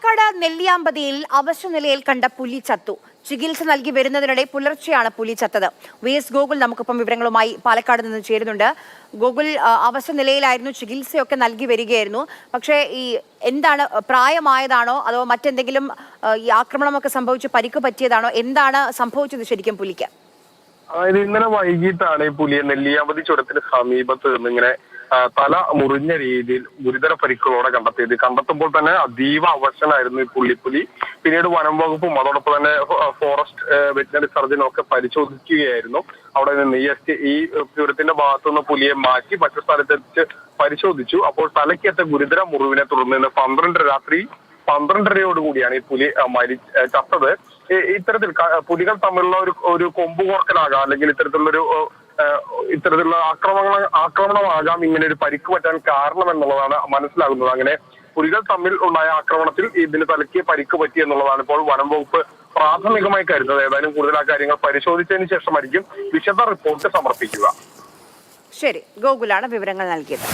പാലക്കാട് നെല്ലിയാമ്പതിയിൽ അവശനിലയിൽ കണ്ട പുലി ചത്തു. ചികിത്സ നൽകി വരുന്നതിനിടെ പുലർച്ചെയാണ് പുലി ചത്തത്. വി.എസ്. ഗോകുൽ നമുക്കൊപ്പം വിവരങ്ങളുമായി പാലക്കാട് നിന്ന് ചേരുന്നുണ്ട്. ഗോകുൽ, അവശനിലയിലായിരുന്നു, ചികിത്സയൊക്കെ നൽകി വരികയായിരുന്നു. പക്ഷേ എന്താണ്, പ്രായമായതാണോ അതോ മറ്റെന്തെങ്കിലും ഈ ആക്രമണമൊക്കെ സംഭവിച്ച് പരിക്ക് പറ്റിയതാണോ? എന്താണ് സംഭവിച്ചത് ശരിക്കും പുലിക്ക്? ഇന്നലെ വൈകിട്ടാണ് ഈ പുലിയെ നെല്ലിയാമ്പതി ചുരത്തിന് സമീപത്ത് നിന്ന് ഇങ്ങനെ തല മുറിഞ്ഞ രീതിയിൽ ഗുരുതര പരിക്കുകളോടെ കണ്ടെത്തിയത്. കണ്ടെത്തുമ്പോൾ തന്നെ അതീവ അവശനായിരുന്നു ഈ പുള്ളി. പിന്നീട് വനം വകുപ്പും അതോടൊപ്പം തന്നെ ഫോറസ്റ്റ് വെറ്റിനറി സർജനും ഒക്കെ പരിശോധിക്കുകയായിരുന്നു. അവിടെ നിന്ന് ഈ ചുരത്തിന്റെ ഭാഗത്തുനിന്ന് പുലിയെ മാറ്റി മറ്റു സ്ഥലത്തെത്തിച്ച് പരിശോധിച്ചു. അപ്പോൾ തലയ്ക്കേറ്റ ഗുരുതര മുറിവിനെ തുടർന്ന് രാത്രി 12:30 ഈ പുലി ചത്തത്. ഇത്തരത്തിൽ പുലികൾ തമ്മിലുള്ള ഒരു കൊമ്പുകോർക്കലാകാം, അല്ലെങ്കിൽ ഇത്തരത്തിലുള്ള ആക്രമണമാകാം ഇങ്ങനെ ഒരു പരിക്ക് പറ്റാൻ കാരണം എന്നുള്ളതാണ് മനസ്സിലാകുന്നത്. അങ്ങനെ പുലികൾ തമ്മിൽ ഉണ്ടായ ആക്രമണത്തിൽ ഇതിന് തലയ്ക്ക് പരിക്ക് പറ്റി എന്നുള്ളതാണ് ഇപ്പോൾ വനം വകുപ്പ് പ്രാഥമികമായി കരുതുന്നത്. ഏതായാലും കൂടുതൽ ആ കാര്യങ്ങൾ പരിശോധിച്ചതിന് ശേഷമായിരിക്കും വിശദ റിപ്പോർട്ട് സമർപ്പിക്കുക. ശരി, ഗോകുലാണ് വിവരങ്ങൾ നൽകിയത്.